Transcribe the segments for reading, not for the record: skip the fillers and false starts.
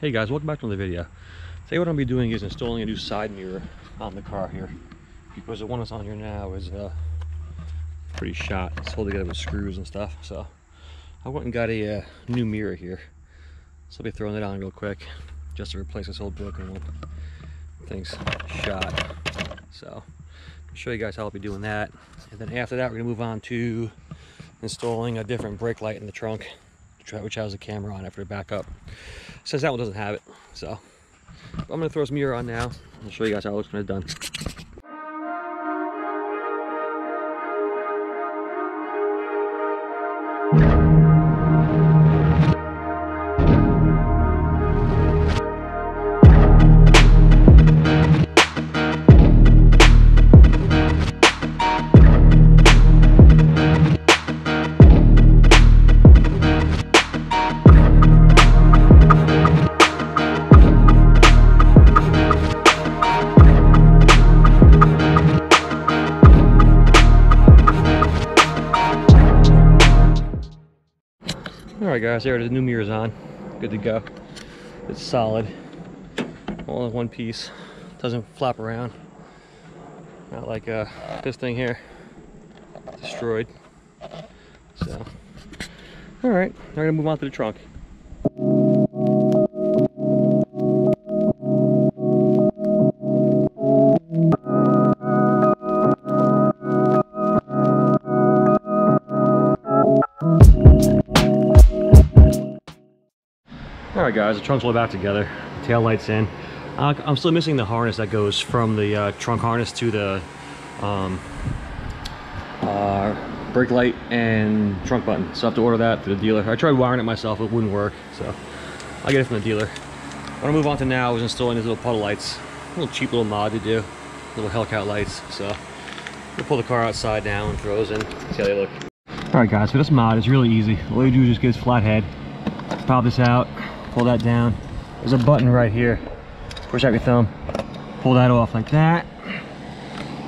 Hey guys, welcome back to another video. Today what I'm going to be doing is installing a new side mirror on the car here, because the one that's on here now is pretty shot. It's held together with screws and stuff, so I went and got a new mirror here. So I'll be throwing it on real quick just to replace this old broken one. Thing's shot. So I'll show you guys how I'll be doing that, and then after that we're going to move on to installing a different brake light in the trunk, which has a camera on it for the backup, since that one doesn't have it. So I'm going to throw this mirror on now and show you guys how it looks when it's done. Alright guys, there it is, new mirror's on. Good to go. It's solid. All in one piece. Doesn't flap around. Not like this thing here. Destroyed. So, alright, now we're gonna move on to the trunk. Alright guys, the trunk's all back together. The tail light's in. I'm still missing the harness that goes from the trunk harness to the brake light and trunk button. So I have to order that through the dealer. I tried wiring it myself, it wouldn't work. So I'll get it from the dealer. What I move on to now is installing these little puddle lights. A little cheap little mod to do. Little Hellcat lights. So we'll pull the car outside now and throw those in. See how they look. Alright guys, so this mod is really easy. All you do is just get this flat head. Pop this out. Pull that down. There's a button right here. Push out your thumb. Pull that off like that.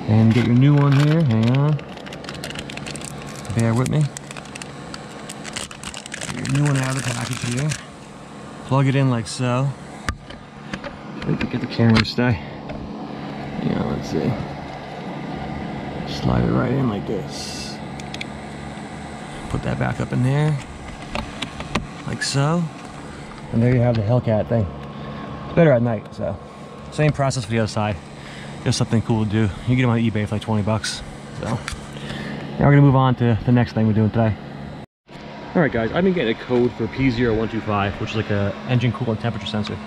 And get your new one here. Hang on. Bear with me. Get your new one out of the package here. Plug it in like so. Get the camera to stay. Yeah, let's see. Slide it right in like this. Put that back up in there. Like so. And there you have the Hellcat thing. It's better at night, so same process for the other side. Just something cool to do. You can get them on eBay for like 20 bucks. So now we're gonna move on to the next thing we're doing today. Alright guys, I've been getting a code for P0125, which is like a engine coolant temperature sensor.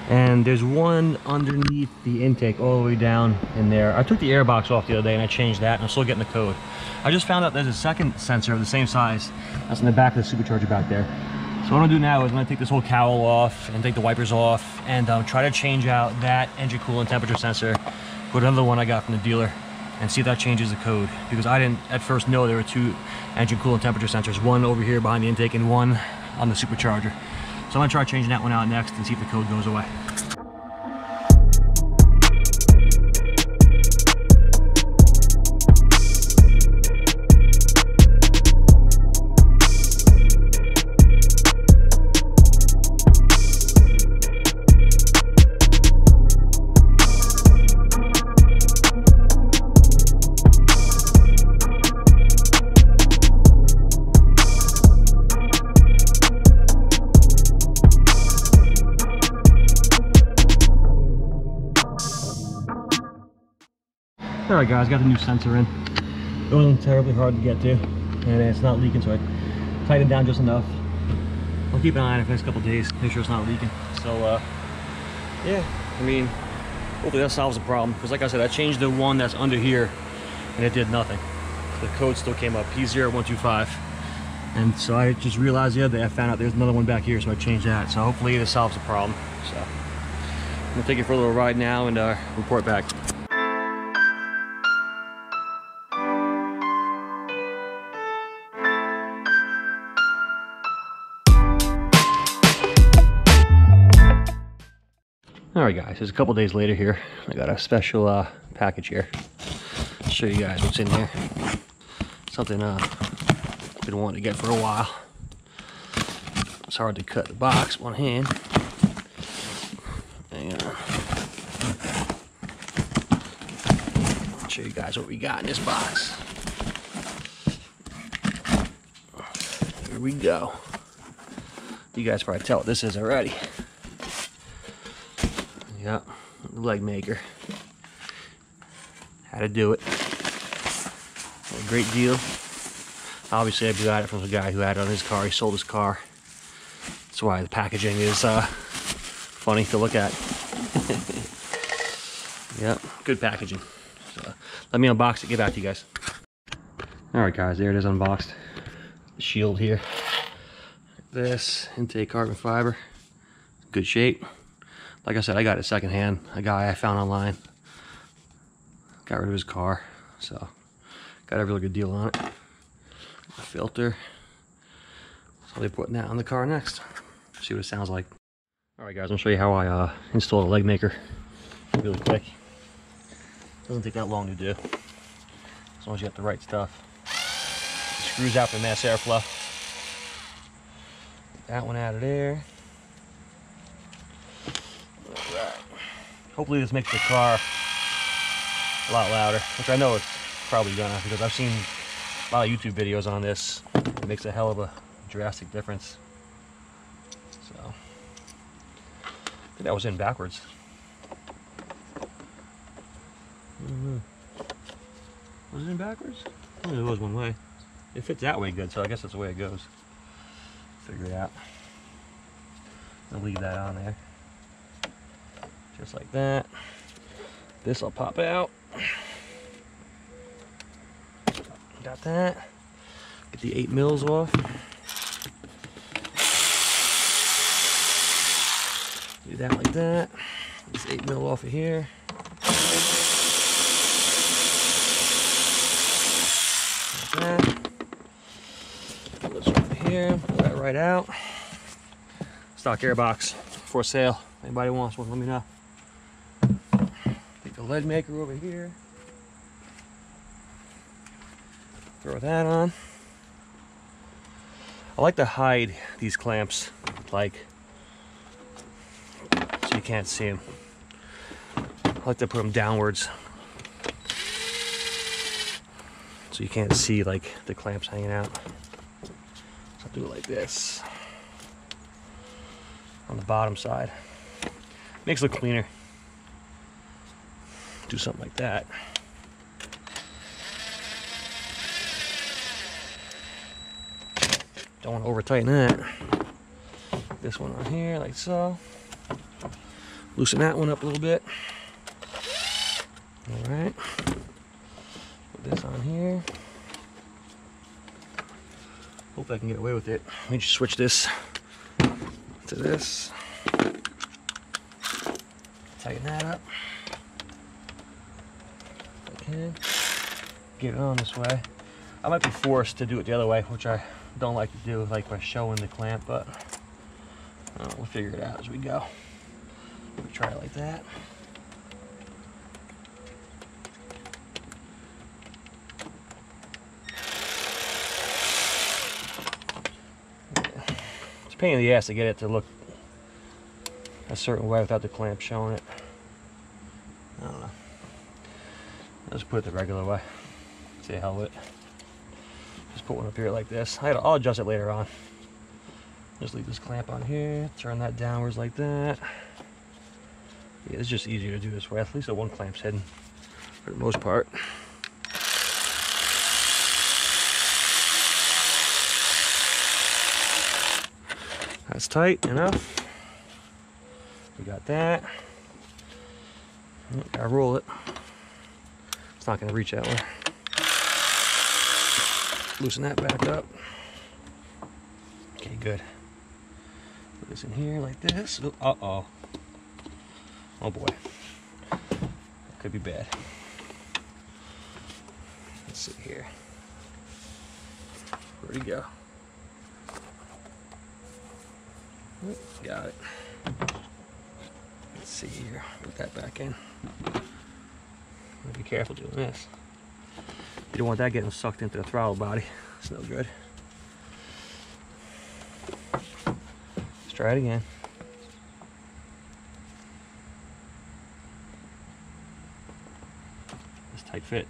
And there's one underneath the intake all the way down in there. I took the air box off the other day and I changed that, and I'm still getting the code. I just found out there's a second sensor of the same size that's in the back of the supercharger back there. So what I'm gonna do now is I'm gonna take this whole cowl off and take the wipers off and try to change out that engine coolant temperature sensor with another one I got from the dealer and see if that changes the code, because I didn't at first know there were two engine coolant temperature sensors, one over here behind the intake and one on the supercharger. So I'm gonna try changing that one out next and see if the code goes away. Alright guys, got the new sensor in. It wasn't terribly hard to get to, and it's not leaking, so I tightened it down just enough. I'll keep an eye on it for the next couple days, make sure it's not leaking. So yeah, I mean, hopefully that solves the problem, because like I said, I changed the one that's under here and it did nothing. The code still came up, P0125. And so I just realized the other day, I found out there's another one back here, so I changed that. So hopefully this solves the problem. So I'm gonna take it for a little ride now and report back. Alright guys, it's a couple days later here. I got a special package here. I'll show you guys what's in here. Something I've been wanting to get for a while. It's hard to cut the box one hand. show you guys what we got in this box. Here we go. You guys probably tell what this is already. Yep, leg maker. How to do it. A great deal. Obviously, I got it from a guy who had it on his car. He sold his car. That's why the packaging is funny to look at. Yep, good packaging. So, let me unbox it, get back to you guys. Alright guys, there it is unboxed. The shield here. This intake carbon fiber. Good shape. Like I said, I got it secondhand. A guy I found online. Got rid of his car. So, got a really good deal on it. A filter. So I'll be putting that on the car next. See what it sounds like. Alright guys, I'm going to show you how I install a leg maker really quick. Doesn't take that long to do. As long as you got the right stuff. Screws out for mass airflow. That one out of there. Alright. Hopefully this makes the car a lot louder, which I know it's probably gonna, because I've seen a lot of YouTube videos on this. It makes a hell of a drastic difference. So, I think that was in backwards. Was it in backwards? I think it was one way. It fits that way good, so I guess that's the way it goes. Figure it out. I'll leave that on there. Just like that. This will pop out. Got that. Get the 8 mils off. Do that like that. This 8 mil off of here. Like that. Pull this over here. Pull that right out. Stock airbox for sale. Anybody wants one, let me know. Take the lead maker over here. Throw that on. I like to hide these clamps, like, so you can't see them. I like to put them downwards, so you can't see like the clamps hanging out. So I'll do it like this on the bottom side. Makes it look cleaner. Do something like that. Don't want to over tighten that. This one on here, like so. Loosen that one up a little bit. Alright. Put this on here. Hope I can get away with it. Let me just switch this to this. Tighten that up. Okay. Get it on this way. I might be forced to do it the other way, which I don't like to do, like by showing the clamp, but we'll figure it out as we go. We try it like that. It's a pain in the ass to get it to look a certain way without the clamp showing it. I don't know. I'll just put it the regular way. Say hell with it. Just put one up here like this. I'll adjust it later on. Just leave this clamp on here. Turn that downwards like that. Yeah, it's just easier to do this way. At least the one clamp's hidden for the most part. That's tight enough. We got that. Gotta roll it. It's not gonna reach that way. Loosen that back up. Okay, good. Put this in here like this. Uh-oh. Oh boy. That could be bad. Let's see here. Where'd he go? Got it. Let's see here. Put that back in. Be careful doing this. You don't want that getting sucked into the throttle body. It's no good. Let's try it again. This Tight fit.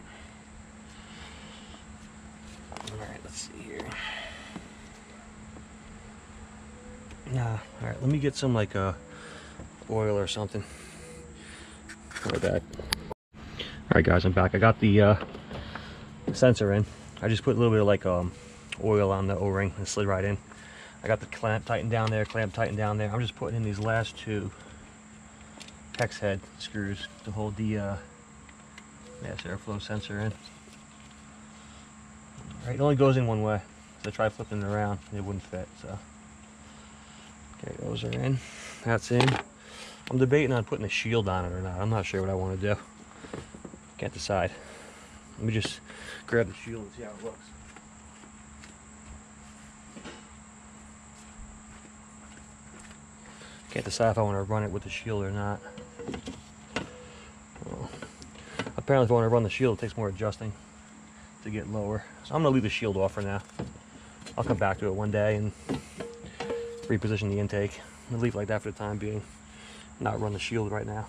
Alright, let's see here. Nah, alright, let me get some like oil or something. Like that. Alright guys, I'm back. I got the sensor in. I just put a little bit of like oil on the O-ring and slid right in. I got the clamp tightened down there, clamp tightened down there. I'm just putting in these last two hex head screws to hold the mass airflow sensor in. Alright, it only goes in one way, so I tried flipping it around and it wouldn't fit, so. Okay, those are in. That's in. I'm debating on putting a shield on it or not. I'm not sure what I want to do. Can't decide. Let me just grab the shield and see how it looks. Can't decide if I want to run it with the shield or not. Well, apparently if I want to run the shield, it takes more adjusting to get lower. So I'm going to leave the shield off for now. I'll come back to it one day and reposition the intake. I'll leave it like that for the time being. Not run the shield right now.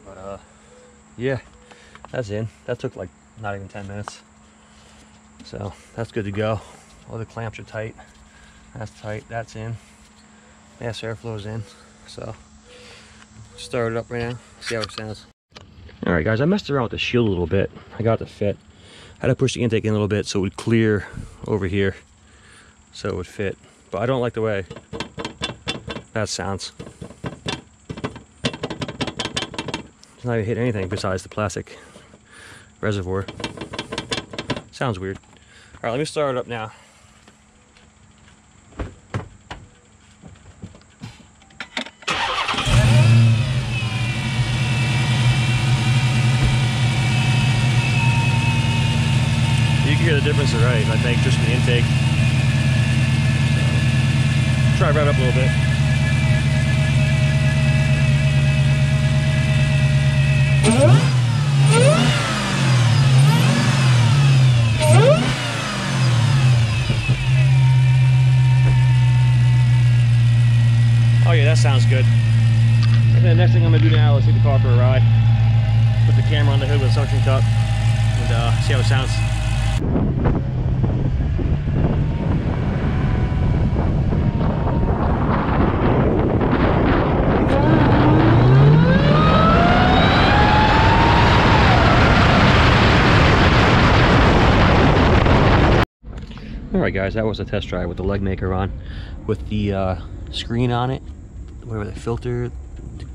But yeah, that's in. That took like not even 10 minutes. So that's good to go. All the clamps are tight. That's tight. That's in. Mass airflow's in. So start it up right now. See how it sounds. All right, guys. I messed around with the shield a little bit. I got it to fit. I had to push the intake in a little bit so it would clear over here, so it would fit. But I don't like the way that sounds. It's not even hit anything besides the plastic reservoir. Sounds weird. All right, let me start it up now. You can hear the difference already, I think, just from the intake. So, try to rev it up a little bit. Oh yeah, that sounds good. And then the next thing I'm gonna do now is take the car for a ride. Put the camera on the hood with a suction cup and see how it sounds. Alright guys, that was a test drive with the leg maker on, with the screen on it, whatever the filter, the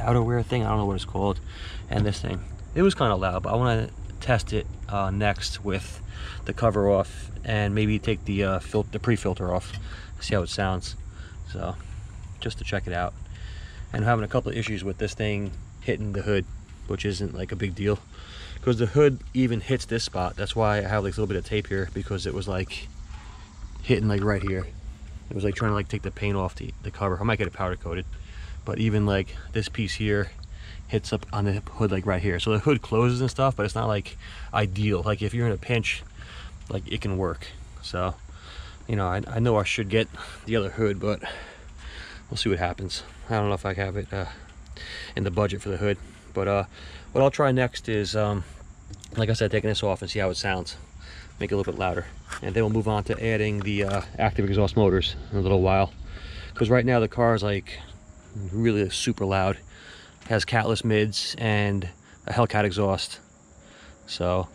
outerwear thing, I don't know what it's called, and this thing. It was kind of loud, but I want to test it next with the cover off and maybe take the pre-filter off, see how it sounds. So just to check it out. And I'm having a couple of issues with this thing hitting the hood, which isn't like a big deal, because the hood even hits this spot. That's why I have like a little bit of tape here, because it was like hitting like right here. It was like trying to like take the paint off the cover. I might get it powder coated, but even like this piece here hits up on the hood like right here. So the hood closes and stuff, but it's not like ideal. Like if you're in a pinch, like it can work. So, you know, I know I should get the other hood, but we'll see what happens. I don't know if I have it in the budget for the hood, but what I'll try next is, like I said, taking this off and see how it sounds. Make it a little bit louder, and then we'll move on to adding the active exhaust motors in a little while, because right now the car is like really super loud. It has catless mids and a Hellcat exhaust. So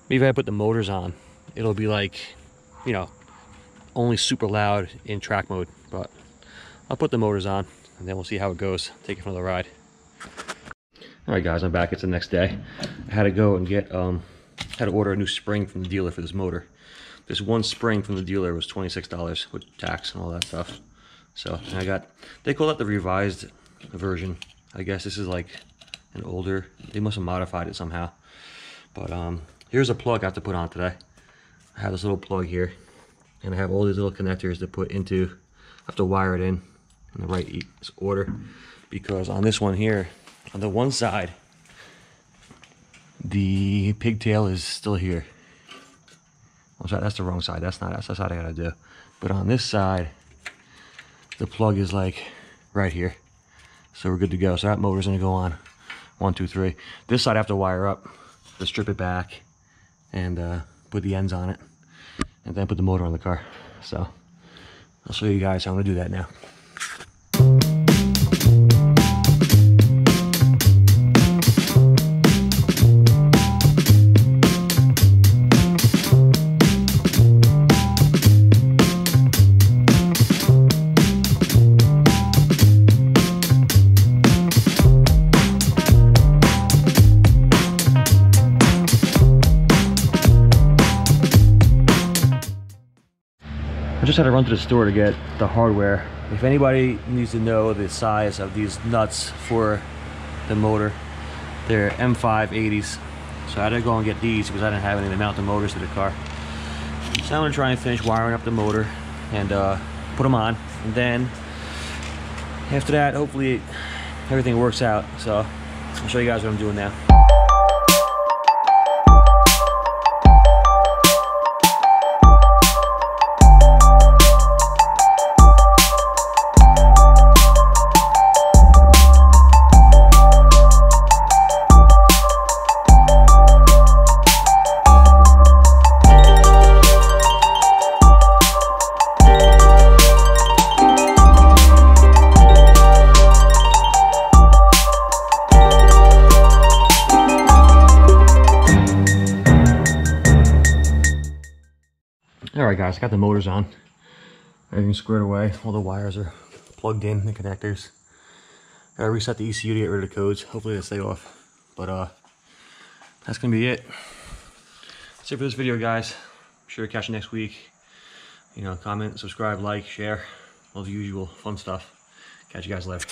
maybe if I put the motors on, it'll be like, you know, only super loud in track mode. But I'll put the motors on and then we'll see how it goes. Take it for another ride. All right guys, I'm back. It's the next day. I had to go and get had to order a new spring from the dealer for this motor. This one spring from the dealer was $26 with tax and all that stuff. So I got, they call that the revised version. I guess this is like an older, they must have modified it somehow. But here's a plug I have to put on today. I have this little plug here, and I have all these little connectors to put into. I have to wire it in the right order, because on this one here, on the one side, the pigtail is still here. Oh, sorry, that's the wrong side. That's the side I gotta do. But on this side, the plug is like right here. So we're good to go. So that motor's gonna go on 1, 2, 3. This side I have to wire up to strip it back and put the ends on it, and then put the motor on the car. So I'll show you guys how I'm gonna do that now. I just had to run to the store to get the hardware. If anybody needs to know the size of these nuts for the motor, they're M580s. So I had to go and get these because I didn't have any to mount the motors to the car. So I'm gonna try and finish wiring up the motor and put them on. And then after that, hopefully everything works out. So I'll show you guys what I'm doing now. Alright guys, I got the motors on. Everything's squared away. All the wires are plugged in, the connectors. I reset the ECU to get rid of the codes. Hopefully they stay off. But that's gonna be it. That's it for this video, guys. I'm sure to catch you next week. You know, comment, subscribe, like, share. All the usual fun stuff. Catch you guys later.